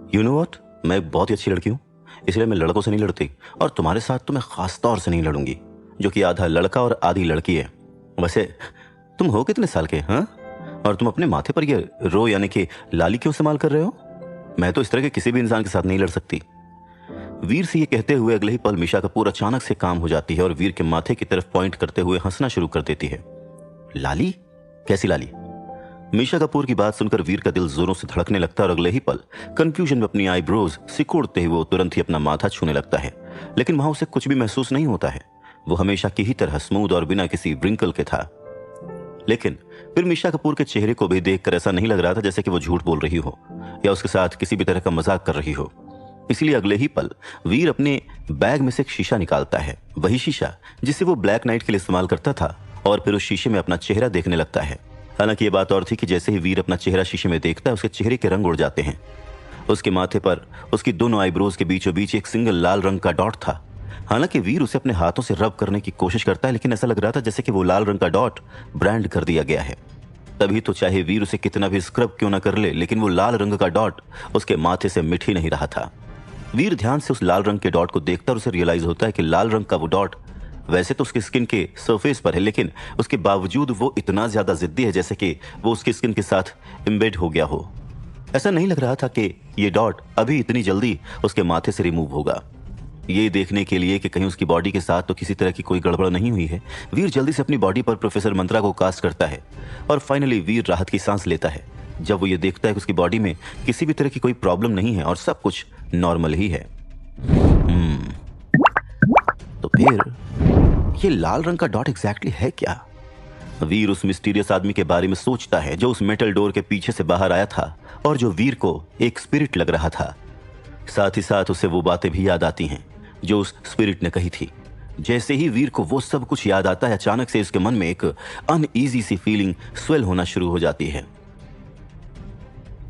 You know what, मैं एक बहुत ही अच्छी लड़की हूँ, इसलिए मैं लड़कों से नहीं लड़ती। और तुम्हारे साथ तो मैं खास तौर से नहीं लड़ूंगी, जो कि आधा लड़का और आधी लड़की है। वैसे तुम हो कितने साल के, हाँ? और तुम अपने माथे पर ये रो यानी कि लाली क्यों इस्तेमाल कर रहे हो? मैं तो इस तरह के किसी भी इंसान के साथ नहीं लड़ सकती। वीर से ये कहते हुए अगले ही पल मीशा कपूर अचानक से काम हो जाती है और वीर के माथे की तरफ पॉइंट करते हुए हंसना शुरू कर देती है। लाली? कैसी लाली? मीशा कपूर की बात सुनकर वीर का दिल जोरों से धड़कने लगता है और अगले ही पल कंफ्यूजन में अपनी आईब्रोज सिकोड़ते हुए वो तुरंत ही अपना माथा छूने लगता है। लेकिन वहां उसे कुछ भी महसूस नहीं होता है। वो हमेशा की ही तरह स्मूथ और बिना किसी व्रिंकल के था। लेकिन फिर मीशा कपूर के चेहरे को भी देखकर ऐसा नहीं लग रहा था जैसे कि वो झूठ बोल रही हो या उसके साथ किसी भी तरह का मजाक कर रही हो। इसलिए अगले ही पल वीर अपने बैग में से एक शीशा निकालता है, वही शीशा जिसे वो ब्लैक नाइट के लिए इस्तेमाल करता था, और फिर उस शीशे में अपना चेहरा देखने लगता है। हालांकि ये बात और थी कि जैसे ही वीर अपना चेहरा शीशे में देखता है उसके चेहरे के रंग उड़ जाते हैं। उसके माथे पर उसकी दोनों आईब्रोज के बीचों बीच एक सिंगल लाल रंग का डॉट था। हालांकि वीर उसे अपने हाथों से रब करने की कोशिश करता है, लेकिन ऐसा लग रहा था जैसे कि वो लाल रंग का डॉट ब्रांड कर दिया गया है। तभी तो चाहे वीर उसे कितना भी स्क्रब क्यों ना कर ले, लेकिन वो लाल रंग का डॉट उसके माथे से मिट ही नहीं रहा था। वीर ध्यान से उस लाल रंग के डॉट को देखता और उसे रियलाइज होता है कि लाल रंग का वो डॉट वैसे तो उसकी स्किन के सरफेस पर है, लेकिन उसके बावजूद वो इतना ज्यादा जिद्दी है जैसे कि वो उसकी स्किन के साथ एम्बेड हो गया हो। ऐसा नहीं लग रहा था कि ये डॉट अभी इतनी जल्दी उसके माथे से रिमूव होगा। ये देखने के लिए कि कहीं उसकी बॉडी के साथ तो किसी तरह की कोई गड़बड़ नहीं हुई है, वीर जल्दी से अपनी बॉडी पर प्रोफेसर मंत्रा को कास्ट करता है और फाइनली वीर राहत की सांस लेता है जब वो ये देखता है कि उसकी बॉडी में किसी भी तरह की कोई प्रॉब्लम नहीं है और सब कुछ नॉर्मल ही है। तो फिर ये लाल रंग का डॉट एग्जैक्टली है क्या? वीर उस मिस्टीरियस आदमी के बारे में सोचता है जो उस मेटल डोर के पीछे से बाहर आया था और जो वीर को एक स्पिरिट लग रहा था। साथ ही साथ उसे वो बातें भी याद आती हैं जो उस स्पिरिट ने कही थी। जैसे ही वीर को वो सब कुछ याद आता है, अचानक से उसके मन में एक अनईजी सी फीलिंग स्वेल होना शुरू हो जाती है।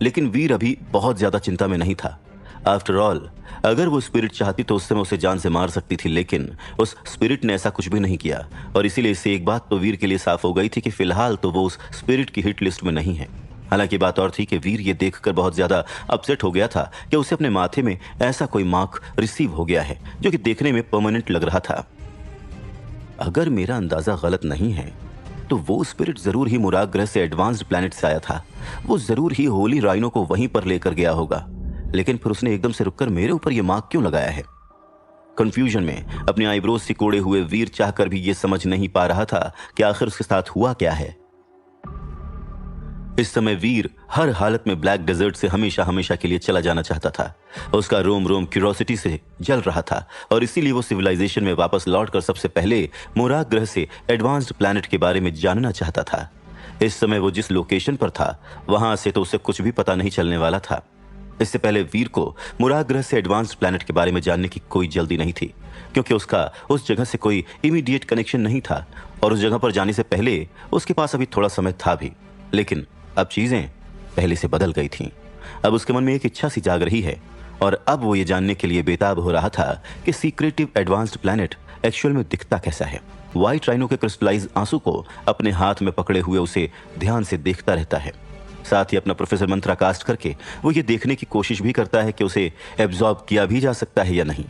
लेकिन वीर अभी बहुत ज्यादा चिंता में नहीं था। आफ्टर ऑल, अगर वो स्पिरिट चाहती तो उस समय उसे जान से मार सकती थी, लेकिन उस स्पिरिट ने ऐसा कुछ भी नहीं किया। और इसीलिए इससे एक बात तो वीर के लिए साफ हो गई थी कि फिलहाल तो वो उस स्पिरिट की हिट लिस्ट में नहीं है। हालांकि बात और थी कि वीर ये देखकर बहुत ज्यादा अपसेट हो गया था कि उसे अपने माथे में ऐसा कोई मार्क रिसीव हो गया है जो कि देखने में परमानेंट लग रहा था। अगर मेरा अंदाजा गलत नहीं है तो वो स्पिरिट जरूर ही मुराग ग्रह से एडवांस्ड प्लैनेट से आया था। वो जरूर ही होली राइनो को वहीं पर लेकर गया होगा, लेकिन फिर उसने एकदम से रुककर मेरे ऊपर यह मार्क क्यों लगाया है? कंफ्यूजन में अपने आईब्रोज सिकोड़े हुए वीर चाहकर भी यह समझ नहीं पा रहा था कि आखिर उसके साथ हुआ क्या है। इस समय वीर हर हालत में ब्लैक डेजर्ट से हमेशा हमेशा के लिए चला जाना चाहता था। उसका रोम रोम क्यूरोसिटी से जल रहा था और इसीलिए वो सिविलाइजेशन में वापस लौटकर सबसे पहले मुराग ग्रह से एडवांस्ड प्लैनेट के बारे में जानना चाहता था। इस समय वो जिस लोकेशन पर था वहां से तो उसे कुछ भी पता नहीं चलने वाला था। इससे पहले वीर को मुराग ग्रह से एडवांस्ड प्लैनेट के बारे में जानने की कोई जल्दी नहीं थी, क्योंकि उसका उस जगह से कोई इमीडिएट कनेक्शन नहीं था और उस जगह पर जाने से पहले उसके पास अभी थोड़ा समय था भी। लेकिन अब चीजें पहले से बदल गई थीं। अब उसके मन में एक इच्छा सी जाग रही है और अब वो ये जानने के लिए बेताब हो रहा था कि सीक्रेटिव एडवांस्ड प्लैनेट एक्चुअल में दिखता कैसा है। व्हाइट राइनो के क्रिस्टलाइज आंसू को अपने हाथ में पकड़े हुए उसे ध्यान से देखता रहता है। साथ ही अपना प्रोफेसर मंत्रा कास्ट करके वो ये देखने की कोशिश भी करता है कि उसे एब्जॉर्ब किया भी जा सकता है या नहीं।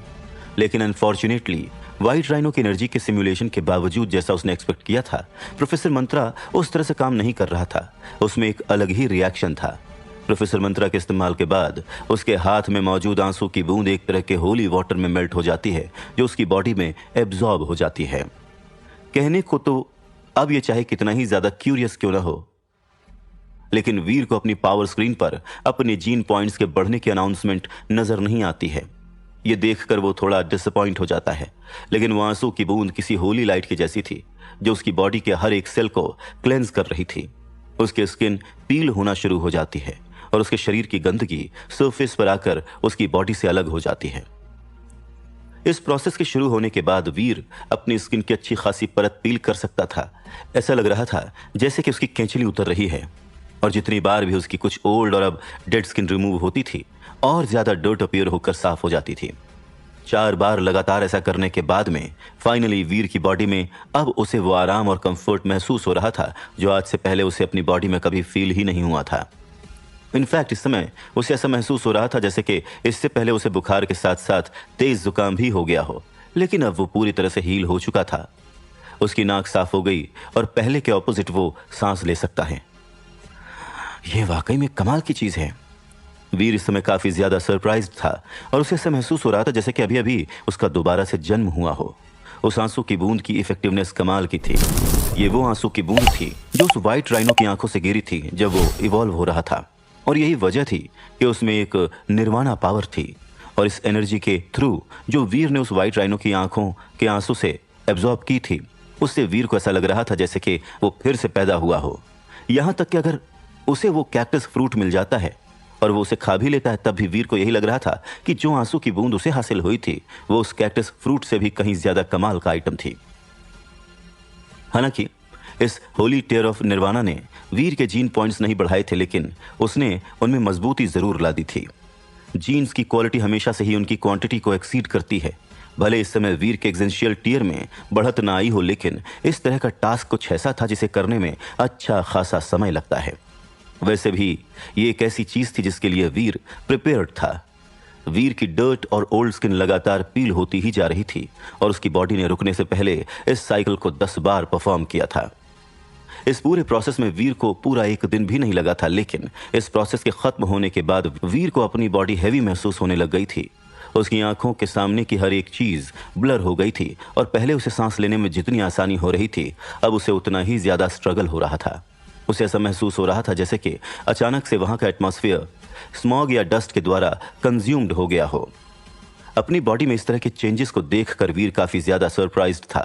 लेकिन अनफॉर्चुनेटली व्हाइट राइनो की एनर्जी के सिमुलेशन के बावजूद जैसा उसने एक्सपेक्ट किया था, प्रोफेसर मंत्रा उस तरह से काम नहीं कर रहा था। उसमें एक अलग ही रिएक्शन था। प्रोफेसर मंत्रा के इस्तेमाल के बाद उसके हाथ में मौजूद आंसू की बूंद एक तरह के होली वाटर में मेल्ट हो जाती है, जो उसकी बॉडी में एब्जॉर्ब हो जाती है। कहने को तो अब ये चाहे कितना ही ज्यादा क्यूरियस क्यों ना हो, लेकिन वीर को अपनी पावर स्क्रीन पर अपने जीन पॉइंट्स के बढ़ने की अनाउंसमेंट नजर नहीं आती है। ये देखकर वो थोड़ा डिसअपॉइंट हो जाता है, लेकिन वो आंसू की बूंद किसी होली लाइट की जैसी थी जो उसकी बॉडी के हर एक सेल को क्लेंस कर रही थी। उसकी स्किन पील होना शुरू हो जाती है और उसके शरीर की गंदगी सरफेस पर आकर उसकी बॉडी से अलग हो जाती है। इस प्रोसेस के शुरू होने के बाद वीर अपनी स्किन की अच्छी खासी परत पील कर सकता था। ऐसा लग रहा था जैसे कि उसकी कैंचली उतर रही है और जितनी बार भी उसकी कुछ ओल्ड और अब डेड स्किन रिमूव होती थी और ज्यादा डर्ट अपीयर होकर साफ हो जाती थी। 4 बार लगातार ऐसा करने के बाद में फाइनली वीर की बॉडी में अब उसे वो आराम और कंफर्ट महसूस हो रहा था जो आज से पहले उसे अपनी बॉडी में कभी फील ही नहीं हुआ था। इनफैक्ट इस समय उसे ऐसा महसूस हो रहा था जैसे कि इससे पहले उसे बुखार के साथ साथ तेज जुकाम भी हो गया हो, लेकिन अब वो पूरी तरह से हील हो चुका था। उसकी नाक साफ हो गई और पहले के ऑपोजिट वो सांस ले सकता है। यह वाकई में कमाल की चीज है। वीर इस समय काफी ज्यादा सरप्राइज्ड था और उसे ऐसा महसूस हो रहा था जैसे कि अभी अभी उसका दोबारा से जन्म हुआ हो। उस आंसू की बूंद की इफेक्टिवनेस कमाल की थी। ये वो आंसू की बूंद थी जो उस व्हाइट राइनो की आंखों से गिरी थी जब वो इवॉल्व हो रहा था, और यही वजह थी कि उसमें एक निर्वाणा पावर थी। और इस एनर्जी के थ्रू जो वीर ने उस व्हाइट राइनो की आंखों के आंसू से एब्जॉर्ब की थी, उससे वीर को ऐसा लग रहा था जैसे कि वो फिर से पैदा हुआ हो। यहां तक कि अगर उसे वो कैक्टस फ्रूट मिल जाता है और वो उसे खा भी लेता है, तब भी वीर को यही लग रहा था कि जो आंसू की बूंद उसे हासिल हुई थी वो उस कैक्टस फ्रूट से भी कहीं ज्यादा कमाल का आइटम थी। हालांकि इस होली टेयर ऑफ निर्वाणा ने वीर के जीन पॉइंट्स नहीं बढ़ाए थे, लेकिन उसने उनमें मजबूती जरूर ला दी थी। जीन्स की क्वालिटी हमेशा से ही उनकी क्वांटिटी को एक्सीड करती है। भले इस समय वीर के एग्जेंशियल टीयर में बढ़त ना आई हो, लेकिन इस तरह का टास्क कुछ ऐसा था जिसे करने में अच्छा खासा समय लगता है। वैसे भी ये एक ऐसी चीज थी जिसके लिए वीर प्रिपेयर्ड था। वीर की डर्ट और ओल्ड स्किन लगातार पील होती ही जा रही थी और उसकी बॉडी ने रुकने से पहले इस साइकिल को 10 बार परफॉर्म किया था। इस पूरे प्रोसेस में वीर को पूरा एक दिन भी नहीं लगा था, लेकिन इस प्रोसेस के खत्म होने के बाद वीर को अपनी बॉडी हैवी महसूस होने लग गई थी। उसकी आंखों के सामने की हर एक चीज ब्लर हो गई थी और पहले उसे सांस लेने में जितनी आसानी हो रही थी, अब उसे उतना ही ज्यादा स्ट्रगल हो रहा था। उसे ऐसा महसूस हो रहा था जैसे कि अचानक से वहां का एटमॉस्फेयर स्मॉग या डस्ट के द्वारा कंज्यूम्ड हो गया हो। अपनी बॉडी में इस तरह के चेंजेस को देखकर वीर काफी ज्यादा सरप्राइज्ड था।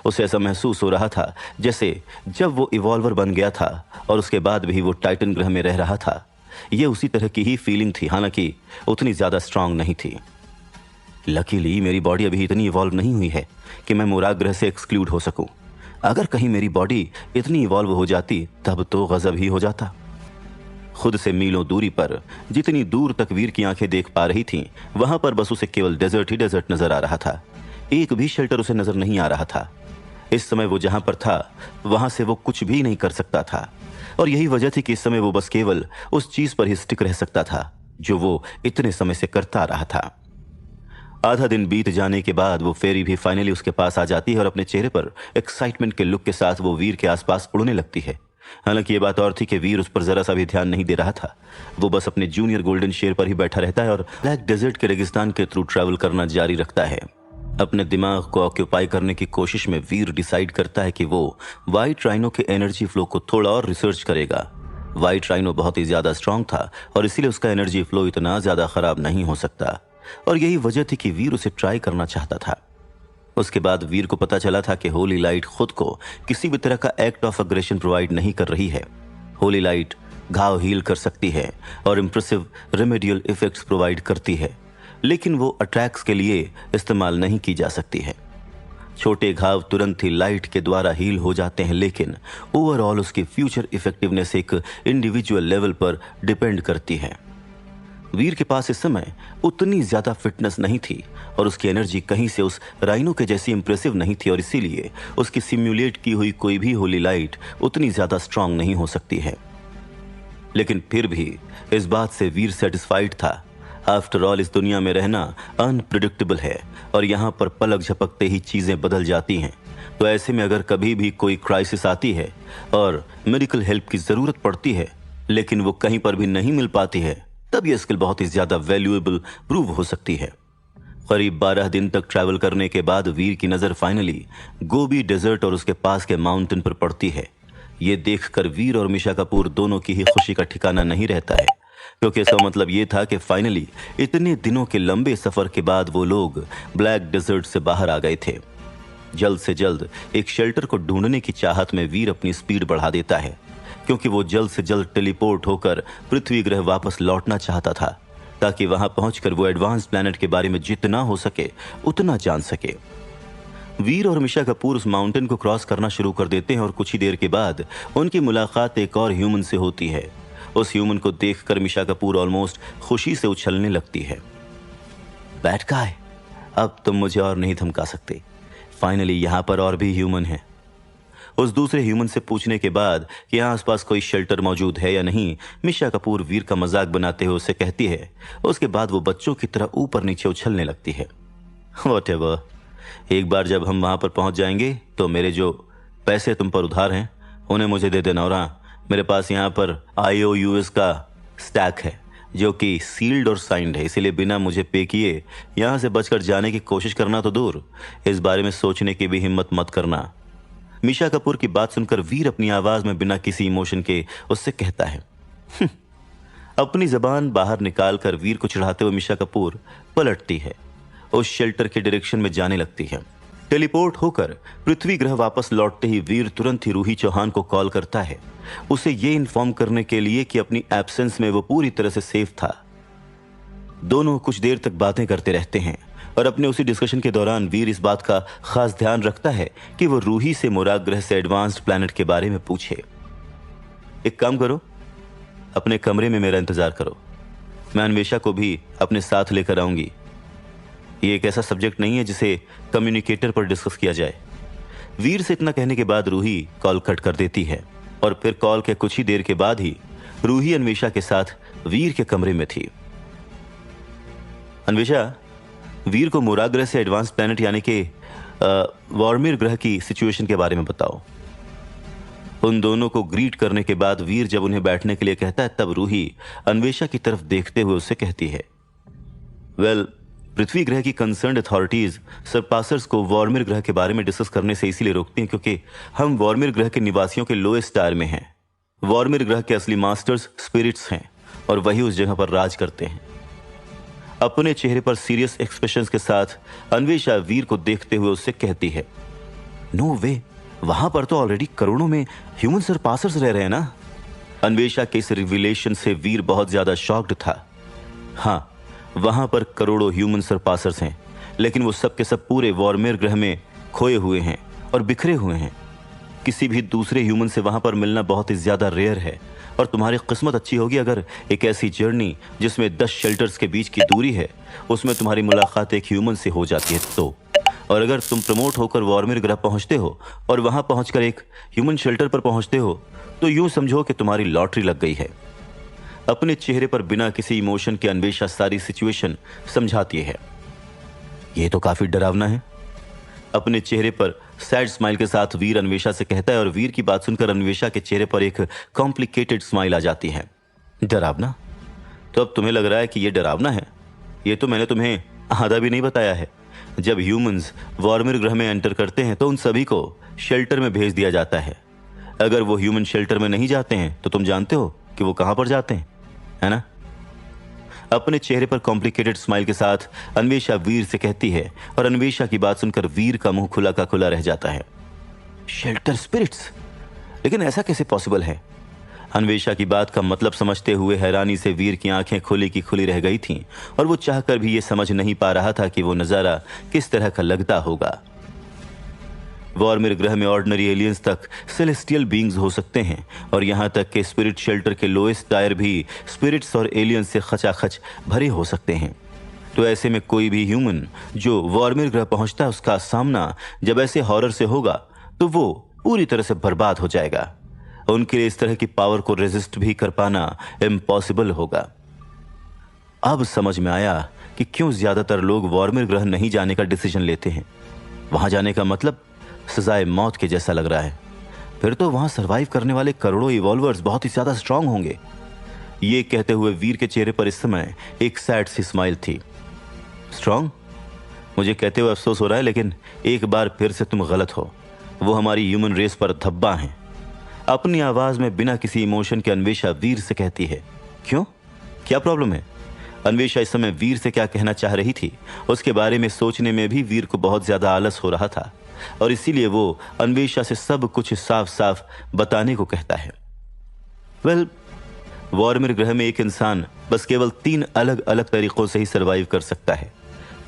उसे ऐसा महसूस हो रहा था जैसे जब वो इवॉल्वर बन गया था और उसके बाद भी वो टाइटन ग्रह में रह रहा था। ये उसी तरह की ही फीलिंग थी, हालांकि उतनी ज्यादा स्ट्रांग नहीं थी। लकीली मेरी बॉडी अभी इतनी इवॉल्व नहीं हुई है कि मैं मुराग ग्रह से एक्सक्लूड हो सकूं। अगर कहीं मेरी बॉडी इतनी इवॉल्व हो जाती तब तो गजब ही हो जाता। खुद से मीलों दूरी पर जितनी दूर तक वीर की आंखें देख पा रही थीं, वहां पर बस उसे केवल डेजर्ट ही डेजर्ट नजर आ रहा था। एक भी शेल्टर उसे नजर नहीं आ रहा था। इस समय वो जहां पर था वहां से वो कुछ भी नहीं कर सकता था, और यही वजह थी कि इस समय वो बस केवल उस चीज पर ही स्टिक रह सकता था जो वो इतने समय से करता रहा था। आधा दिन बीत जाने के बाद वो फेरी भी फाइनली उसके पास आ जाती है और अपने चेहरे पर एक्साइटमेंट के लुक के साथ वो वीर के आसपास उड़ने लगती है। हालांकि ये बात और थी कि वीर उस पर जरा सा भी ध्यान नहीं दे रहा था। वो बस अपने जूनियर गोल्डन शेर पर ही बैठा रहता है और ब्लैक डेजर्ट के रेगिस्तान के थ्रू ट्रैवल करना जारी रखता है। अपने दिमाग को ऑक्यूपाई करने की कोशिश में वीर डिसाइड करता है कि वो व्हाइट राइनो के एनर्जी फ्लो को थोड़ा और रिसर्च करेगा। व्हाइट राइनो बहुत ही ज्यादा स्ट्रांग था और इसीलिए उसका एनर्जी फ्लो इतना ज्यादा खराब नहीं हो सकता, और यही वजह थी कि वीर उसे ट्राई करना चाहता था। उसके बाद वीर को पता चला था कि होली लाइट खुद को किसी भी तरह का एक्ट ऑफ अग्रेशन प्रोवाइड नहीं कर रही है। होली लाइट घाव हील कर सकती है और इंप्रेसिव रेमेडियल इफेक्ट्स प्रोवाइड करती है, लेकिन वो अटैक्स के लिए इस्तेमाल नहीं की जा सकती है। छोटे घाव तुरंत ही लाइट के द्वारा हील हो जाते हैं, लेकिन ओवरऑल उसकी फ्यूचर इफेक्टिवनेस एक इंडिविजुअल लेवल पर डिपेंड करती है। वीर के पास इस समय उतनी ज्यादा फिटनेस नहीं थी और उसकी एनर्जी कहीं से उस राइनो के जैसी इंप्रेसिव नहीं थी, और इसीलिए उसकी सिम्युलेट की हुई कोई भी होली लाइट उतनी ज्यादा स्ट्रांग नहीं हो सकती है। लेकिन फिर भी इस बात से वीर सेटिस्फाइड था। आफ्टर ऑल इस दुनिया में रहना अनप्रिडिक्टेबल है और यहाँ पर पलक झपकते ही चीजें बदल जाती हैं। तो ऐसे में अगर कभी भी कोई क्राइसिस आती है और मेडिकल हेल्प की जरूरत पड़ती है, लेकिन वो कहीं पर भी नहीं मिल पाती है, तब यह स्किल बहुत ही ज्यादा वैल्यूएबल प्रूव हो सकती है। करीब 12 दिन तक ट्रैवल करने के बाद वीर की नजर फाइनली गोबी डेजर्ट और उसके पास के माउंटेन पर पड़ती है। ये देखकर वीर और मिशा कपूर दोनों की ही खुशी का ठिकाना नहीं रहता है, क्योंकि इसका मतलब ये था कि फाइनली इतने दिनों के लंबे सफर के बाद वो लोग ब्लैक डेजर्ट से बाहर आ गए थे। जल्द से जल्द एक शेल्टर को ढूंढने की चाहत में वीर अपनी स्पीड बढ़ा देता है, क्योंकि वो जल्द से जल्द टेलीपोर्ट होकर पृथ्वी ग्रह वापस लौटना चाहता था, ताकि वहां पहुंचकर वो एडवांस प्लैनेट के बारे में जितना हो सके उतना जान सके। वीर और मिशा कपूर उस माउंटेन को क्रॉस करना शुरू कर देते हैं और कुछ ही देर के बाद उनकी मुलाकात एक और ह्यूमन से होती है। उस ह्यूमन को देखकर मिशा कपूर ऑलमोस्ट खुशी से उछलने लगती है। बैड गाय, अब तुम मुझे और नहीं धमका सकते। फाइनली यहां पर और भी ह्यूमन है। उस दूसरे ह्यूमन से पूछने के बाद कि यहाँ आसपास कोई शेल्टर मौजूद है या नहीं, मिशा कपूर वीर का मजाक बनाते हुए उसे कहती है। उसके बाद वो बच्चों की तरह ऊपर नीचे उछलने लगती है। Whatever, एक बार जब हम वहां पर पहुंच जाएंगे तो मेरे जो पैसे तुम पर उधार हैं उन्हें मुझे दे देना। और हाँ, मेरे पास यहाँ पर IOUs का स्टैक है जो कि सील्ड और साइंड है, इसीलिए बिना मुझे पे किए यहाँ से बचकर जाने की कोशिश करना तो दूर, इस बारे में सोचने की भी हिम्मत मत करना। मिशा कपूर की बात सुनकर वीर अपनी आवाज में बिना किसी इमोशन के उससे कहता है। अपनी जबान बाहर निकालकर वीर को चिढ़ाते हुए मिशा कपूर पलटती है, उस शेल्टर के डायरेक्शन में जाने लगती है। टेलीपोर्ट होकर पृथ्वी ग्रह वापस लौटते ही वीर तुरंत ही रूही चौहान को कॉल करता है, उसे ये इन्फॉर्म करने के लिए कि अपनी एब्सेंस में वो पूरी तरह से सेफ था। दोनों कुछ देर तक बातें करते रहते हैं और अपने उसी डिस्कशन के दौरान वीर इस बात का खास ध्यान रखता है कि वो रूही से मुराद ग्रह से एडवांस्ड प्लैनेट के बारे में पूछे। एक काम करो, अपने कमरे में मेरा इंतजार करो, मैं अन्वेषा को भी अपने साथ लेकर आऊंगी। ये एक ऐसा सब्जेक्ट नहीं है जिसे कम्युनिकेटर पर डिस्कस किया जाए। वीर से इतना कहने के बाद रूही कॉल कट कर देती है और फिर कॉल के कुछ ही देर के बाद ही रूही अन्वेषा के साथ वीर के कमरे में थी। अन्वेषा, वीर को मुराद ग्रह से एडवांस प्लैनेट यानी कि वॉर्मिर ग्रह की सिचुएशन के बारे में बताओ। उन दोनों को ग्रीट करने के बाद वीर जब उन्हें बैठने के लिए कहता है तब रूही अन्वेषा की तरफ देखते हुए उससे कहती है, वेल, पृथ्वी ग्रह की कंसर्न्ड अथॉरिटीज सरपासर्स को वॉर्मिर ग्रह के बारे में डिस्कस करने से इसीलिए रोकती हैं क्योंकि हम वॉर्मिर ग्रह के निवासियों के लोएस्ट टायर में हैं। वॉर्मिर ग्रह के असली मास्टर्स स्पिरिट्स हैं और वही उस जगह पर राज करते हैं। अपने चेहरे पर सीरियस एक्सप्रेशंस के साथ अन्वेषा वीर को देखते हुए उससे कहती है, नो वे, वहां पर तो ऑलरेडी करोड़ों में ह्यूमन सरपासर्स रह रहे हैं ना। अन्वेषा के इस रिविलेशन से वीर बहुत ज्यादा शॉक्ड था। हाँ, वहां पर करोड़ों ह्यूमन सरपासर्स हैं, लेकिन वो सब के सब पूरे वॉर्मिर ग्रह में खोए हुए हैं और बिखरे हुए हैं। किसी भी दूसरे ह्यूमन से वहां पर मिलना बहुत ही ज्यादा रेयर है और तुम्हारी किस्मत अच्छी होगी अगर एक ऐसी जर्नी जिसमें 10 शेल्टर्स के बीच की दूरी है उसमें तुम्हारी मुलाकात एक ह्यूमन से हो जाती है तो। और अगर तुम प्रमोट होकर वॉर्मिर ग्रह पहुंचते हो और वहां पहुंचकर एक ह्यूमन शेल्टर पर पहुंचते हो तो यूं समझो कि तुम्हारी लॉटरी लग गई है। अपने चेहरे पर बिना किसी इमोशन के अन्वेषा सारी सिचुएशन समझाती है। यह तो काफी डरावना है। अपने चेहरे पर सैड स्माइल के साथ वीर अन्वेषा से कहता है और वीर की बात सुनकर अन्वेषा के चेहरे पर एक कॉम्प्लिकेटेड स्माइल आ जाती है। डरावना? तो अब तुम्हें लग रहा है कि यह डरावना है? यह तो मैंने तुम्हें आधा भी नहीं बताया है। जब ह्यूमंस वॉर्मिर ग्रह में एंटर करते हैं तो उन सभी को शेल्टर में भेज दिया जाता है। अगर वो ह्यूमन शेल्टर में नहीं जाते हैं तो तुम जानते हो कि वो कहां पर जाते हैं, है ना? अपने चेहरे पर कॉम्प्लिकेटेड स्माइल के साथ अन्वेषा वीर से कहती है और अन्वेषा की बात सुनकर वीर का मुंह खुला का खुला रह जाता है। Shelter spirits? लेकिन ऐसा कैसे पॉसिबल है? अन्वेषा की बात का मतलब समझते हुए हैरानी से वीर की आंखें खुली की खुली रह गई थीं और वो चाहकर भी ये समझ नहीं पा रहा था कि वो नजारा किस तरह का लगता होगा। वॉर्मिर ग्रह में ऑर्डिनरी एलियंस तक सेलेस्टियल बीइंग्स हो सकते हैं और यहां तक कि स्पिरिट शेल्टर के लोएस्ट टायर भी स्पिरिट्स और एलियंस से खचाखच भरे हो सकते हैं। तो ऐसे में कोई भी ह्यूमन जो वॉर्मिर ग्रह पहुंचता है उसका सामना जब ऐसे हॉरर से होगा तो वो पूरी तरह से बर्बाद हो जाएगा। उनके लिए इस तरह की पावर को रेजिस्ट भी कर पाना इम्पॉसिबल होगा। अब समझ में आया कि क्यों ज्यादातर लोग वॉर्मिर ग्रह नहीं जाने का डिसीजन लेते हैं। वहां जाने का मतलब सजाए मौत के जैसा लग रहा है। फिर तो वहां सरवाइव करने वाले करोड़ों इवॉल्वर्स बहुत ही ज्यादा स्ट्रांग होंगे। ये कहते हुए वीर के चेहरे पर इस समय एक सैड सी स्माइल थी। स्ट्रांग? मुझे कहते हुए अफसोस हो रहा है लेकिन एक बार फिर से तुम गलत हो। वो हमारी ह्यूमन रेस पर धब्बा हैं। अपनी आवाज में बिना किसी इमोशन के अन्वेषा वीर से कहती है। क्यों? क्या प्रॉब्लम है? अन्वेषा इस समय वीर से क्या कहना चाह रही थी उसके बारे में सोचने में भी वीर को बहुत ज्यादा आलस हो रहा था और इसीलिए वो अन्वेषा से सब कुछ साफ साफ बताने को कहता है। वेल, वॉर्मिर ग्रह में एक इंसान बस केवल 3 अलग अलग तरीकों से ही सरवाइव कर सकता है।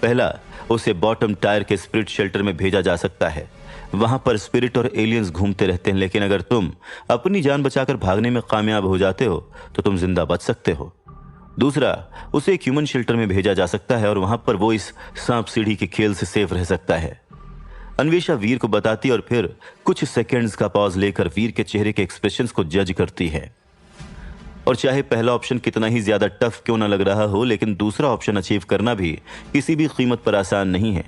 पहला, उसे बॉटम टायर के स्पिरिट शेल्टर में भेजा जा सकता है। वहां पर स्पिरिट और एलियंस घूमते रहते हैं, लेकिन अगर तुम अपनी जान बचाकर भागने में कामयाब हो जाते हो तो तुम जिंदा बच सकते हो। दूसरा, उसे एक ह्यूमन शेल्टर में भेजा जा सकता है और वहां पर वो इस सांप सीढ़ी के खेल से सेफ रह सकता है। अन्वेषा वीर को बताती और फिर कुछ सेकंड्स का पॉज लेकर वीर के चेहरे के एक्सप्रेशंस को जज करती है। और चाहे पहला ऑप्शन कितना ही ज्यादा टफ क्यों ना लग रहा हो, लेकिन दूसरा ऑप्शन अचीव करना भी किसी भी कीमत पर आसान नहीं है।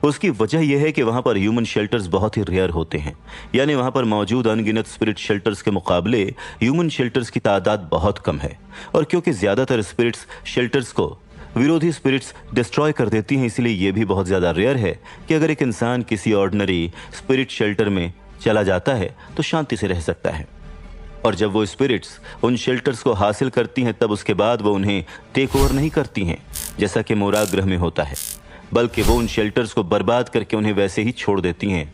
उसकी वजह यह है कि वहां पर ह्यूमन शेल्टर्स बहुत ही रेयर होते हैं, यानी वहां पर मौजूद अनगिनत स्पिरिट शेल्टर्स के मुकाबले ह्यूमन शेल्टर्स की तादाद बहुत कम है। और क्योंकि ज्यादातर स्पिरिट्स शेल्टर्स को विरोधी स्पिरिट्स डिस्ट्रॉय कर देती हैं, इसलिए यह भी बहुत ज्यादा रेयर है कि अगर एक इंसान किसी ऑर्डिनरी स्पिरिट शेल्टर में चला जाता है तो शांति से रह सकता है। और जब वो स्पिरिट्स उन शेल्टर्स को हासिल करती हैं, तब उसके बाद वो उन्हें टेक ओवर नहीं करती हैं जैसा कि मोराग ग्रह में होता है, बल्कि वो उन शेल्टर्स को बर्बाद करके उन्हें वैसे ही छोड़ देती हैं।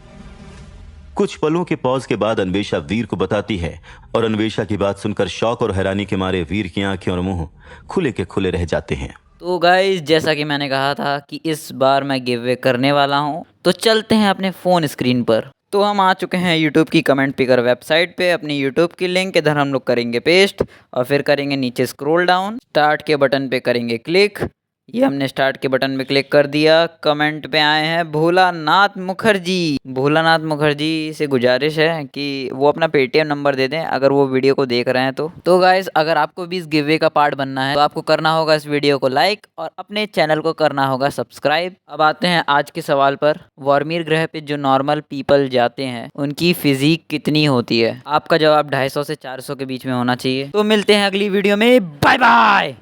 कुछ पलों के पॉज के बाद अन्वेषा वीर को बताती है और अन्वेषा की बात सुनकर शौक और हैरानी के मारे वीर की आंखें और मुंह खुले के खुले रह जाते हैं। तो गाइस, जैसा कि मैंने कहा था कि इस बार मैं गिव अवे करने वाला हूं, तो चलते हैं अपने फ़ोन स्क्रीन पर। तो हम आ चुके हैं यूट्यूब की कमेंट पिकर वेबसाइट पे। अपनी यूट्यूब की लिंक इधर हम लोग करेंगे पेस्ट और फिर करेंगे नीचे स्क्रॉल डाउन, स्टार्ट के बटन पे करेंगे क्लिक। ये हमने स्टार्ट के बटन पे क्लिक कर दिया। कमेंट पे आए हैं भोलानाथ मुखर्जी। भोलानाथ मुखर्जी से गुजारिश है कि वो अपना पेटीएम नंबर दे दें अगर वो वीडियो को देख रहे हैं तो गाइस, अगर आपको भी इस गिवे का पार्ट बनना है तो आपको करना होगा इस वीडियो को लाइक और अपने चैनल को करना होगा सब्सक्राइब। अब आते हैं आज के सवाल पर। वॉर्मियर ग्रह पे जो नॉर्मल पीपल जाते हैं उनकी फिजिक कितनी होती है? आपका जवाब 250 से 400 के बीच में होना चाहिए। तो मिलते हैं अगली वीडियो में। Bye bye.